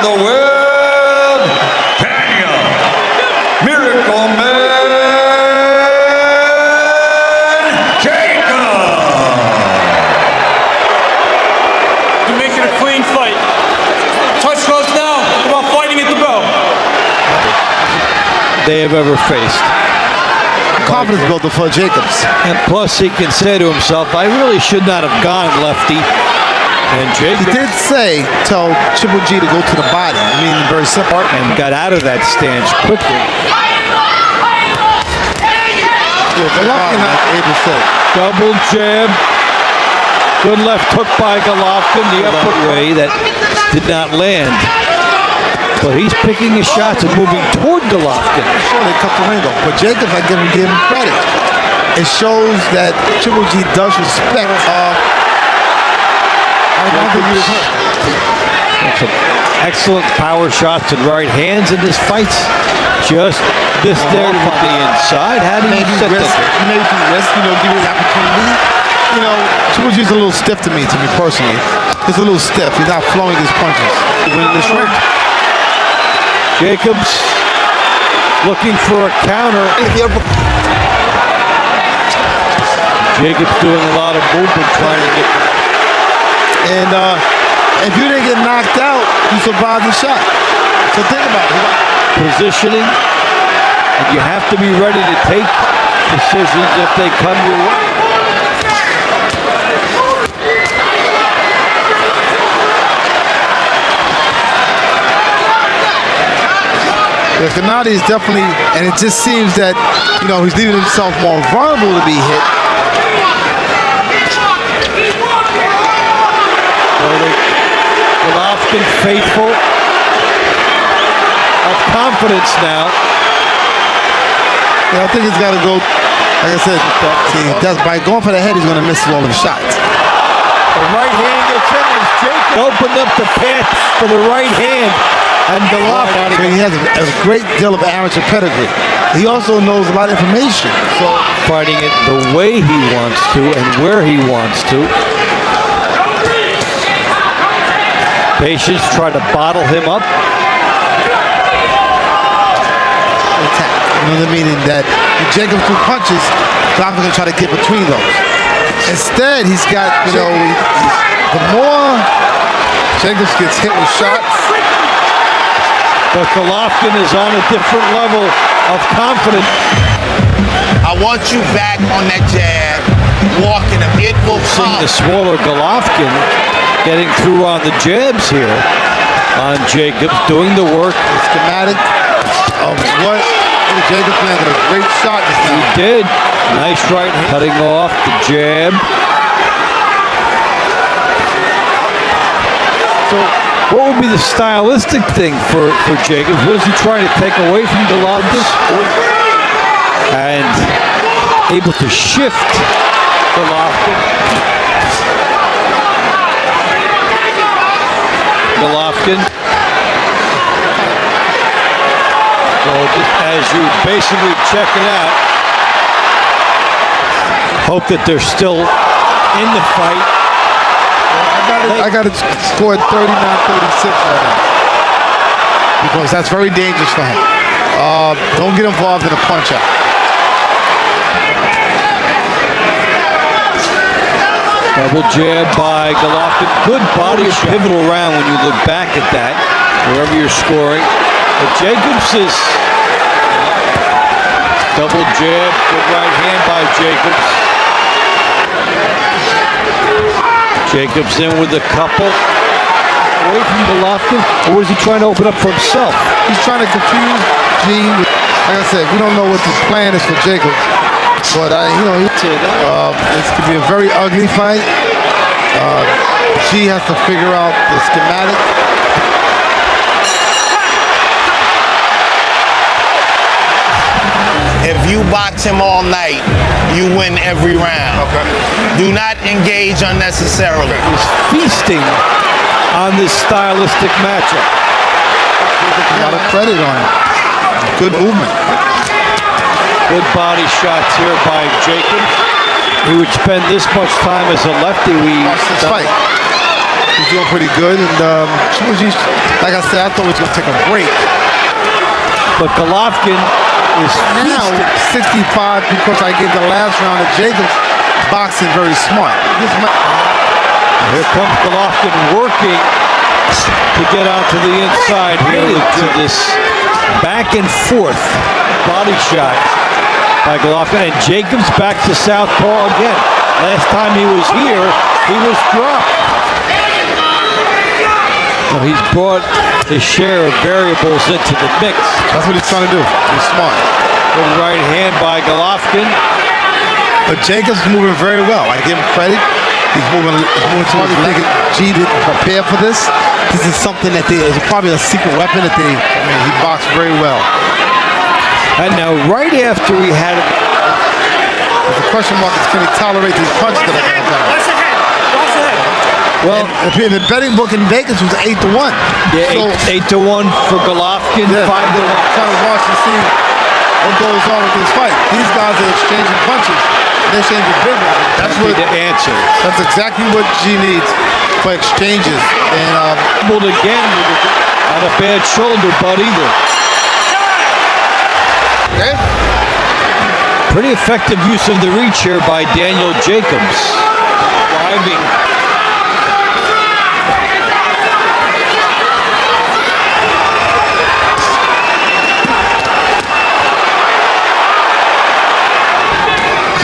the world, Daniel Miracle Man Jacob. You make it a clean fight. Touch goes down. About fighting at the bell. They have ever faced. Confidence builder for Jacobs. And plus he can say to himself, I really should not have gone lefty. And Jacobs, He did say, tell Triple G to go to the body. I mean, very simple. and got out of that stance quickly. Golovkin not able to say. Double jab. Good left hook by Golovkin, the upper way that did not land. But he's picking his shots and moving toward Golovkin. Sure, they cut the ring off. But Jacobs, I give him credit. It shows that Triple G does respect Some excellent power shots and right hands in his fights. Just this there from the inside. How do you set risk, that? maybe risk, give you the opportunity. Triple G's a little stiff to me personally. He's a little stiff. He's not flowing his punches. Winning this round. Jacobs looking for a counter. Jacobs doing a lot of movement trying to get. And if you didn't get knocked out, you survived the shot. So think about it. Positioning, and you have to be ready to take decisions if they come your way. The Gennady is definitely, and it just seems that, he's leaving himself more vulnerable to be hit. Golovkin faithful, of confidence now. I think he's got to go, like I said, by going for the head, he's going to miss all of the shots. The right hand gets in as Jacob opened up the path for the right hand. And Golovkin. He has a great deal of amateur pedigree. He also knows a lot of information. So fighting it the way he wants to and where he wants to. Patience try to bottle him up. Attack. Meaning that Jacob threw punches, Golovkin going to try to get between those. Instead, he's got, the more Jacobs gets hit with shots. But Golovkin is on a different level of confidence. I want you back on that jab, walking him. It will Seeing come. the smaller Golovkin getting through on the jabs here on Jacobs, doing the work. The schematic of what Jacobs landed a great shot this time. He did. Nice right hand. Cutting off the jab. So what would be the stylistic thing for Jacobs? What is he trying to take away from Golovkin? And able to shift Golovkin. So just as you basically check it out, hope that they're still in the fight. I got it scored 39-36 right now. Because that's very dangerous for him. Don't get involved in a punch-out. Double jab by Golovkin. Good body pivotal round when you look back at that, wherever you're scoring. But Jacobs is double jab, good right hand by Jacobs. Jacobs in with a couple. Away from Golovkin, or is he trying to open up for himself? He's trying to confuse G. Like I said, we don't know what the plan is for Jacobs. But, this could be a very ugly fight. G has to figure out the schematic. If you box him all night, you win every round. Okay. Do not engage unnecessarily. He's feasting on this stylistic matchup. A lot of credit on him. Good movement. Good body shots here by Jacobs. He would spend this much time as a lefty. Watch this fight. He's doing pretty good. And like I said, I thought he was going to take a break. But Golovkin is Now, 65 because I gave the last round of Jacobs boxing very smart. Here comes Golovkin working to get out to the inside here to this back and forth body shot by Golovkin. And Jacobs back to southpaw again. Last time he was here, he was dropped. So he's brought his share of variables into the mix. That's what he's trying to do. He's smart. Good right hand by Golovkin. But Jacobs is moving very well. I give him credit. He's moving smart. He's thinking, G didn't prepare for this. This is something that is probably a secret weapon that he boxed very well. And now right after he had it, the question mark is, can he tolerate these punches that are going to come? Watch the head. Watch the head. well, And the betting book in Vegas was 8-1. yeah, So, 8-1 for Golovkin, yeah, 5-1. trying to watch and see what goes on with this fight. These guys are exchanging punches. They're exchanging big ones. That's what the answer. That's exactly what G needs for exchanges. And Fumbled again with not a bad shoulder, but either. okay. Pretty effective use of the reach here by Daniel Jacobs. Driving.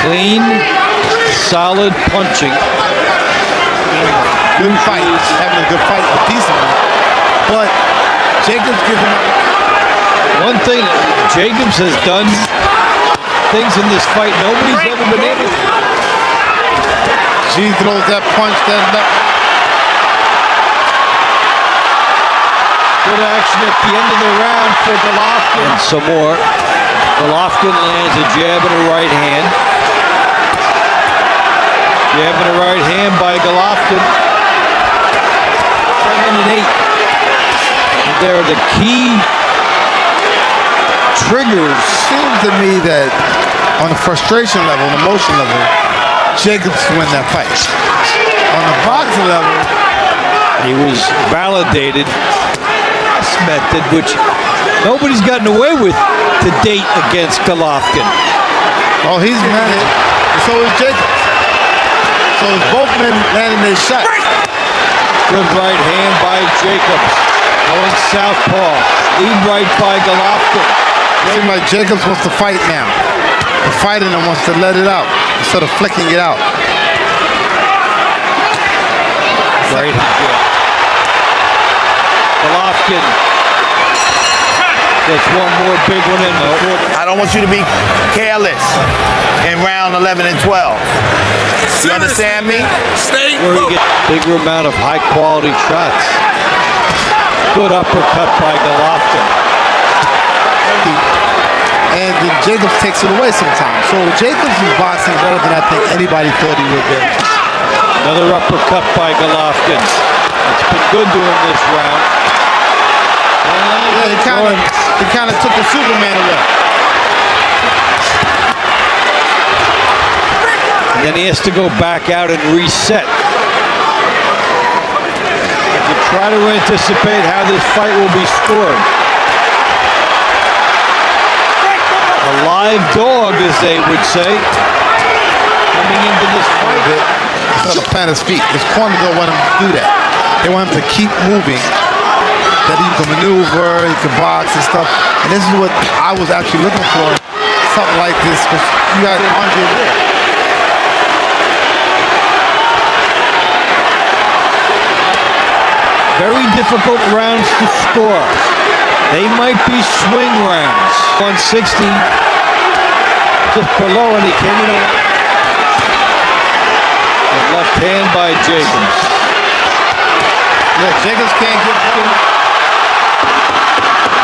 Clean, solid punching. Good fight. Having a good fight, a decent one. But Jacobs gives him One thing Jacobs has done things in this fight nobody's ever been able to. G throws that punch, then Good action at the end of the round for Golovkin. And some more. Golovkin lands a jab and a right hand. Jab and a right hand by Golovkin. 7-8. And they're the key triggers. seems to me that on the frustration level, on the emotion level, Jacobs win that fight. On the boxing level, He was validated. This method, which nobody's gotten away with to date against Golovkin. oh, he's managed. And so is Jacobs. So it's both men landing their shots. Good right hand by Jacobs. Going southpaw. Lead right by Golovkin. Seems like Jacobs wants to fight now. The fighter wants to let it out instead of flicking it out. Right hand. Golovkin gets one more big one in though. I don't want you to be careless in round 11 and 12. You understand me? Where he gets a bigger amount of high quality shots. Good uppercut by Golovkin. And then Jacobs takes it away sometimes. So Jacobs is boxing better than I think anybody thought he would be. Another uppercut by Golovkin. It's been good to him this round. Yeah, he kind of took the Superman away. And then he has to go back out and reset. To try to anticipate how this fight will be scored. A live dog, as they would say, coming into this fight. He's trying to plant his feet. His corner don't want him to do that. They want him to keep moving. That he can maneuver, he can box and stuff. And this is what I was actually looking for. Something like this, because you got Andre Ward. Very difficult rounds to score. They might be swing rounds. 160, just below, and he came in. Left hand by Jacobs. Yeah, Jacobs can't get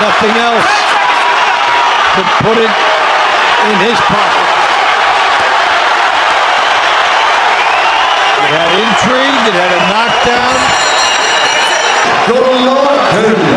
Nothing else to put it in his pocket. It had intrigue, it had a knockdown. Golovkin.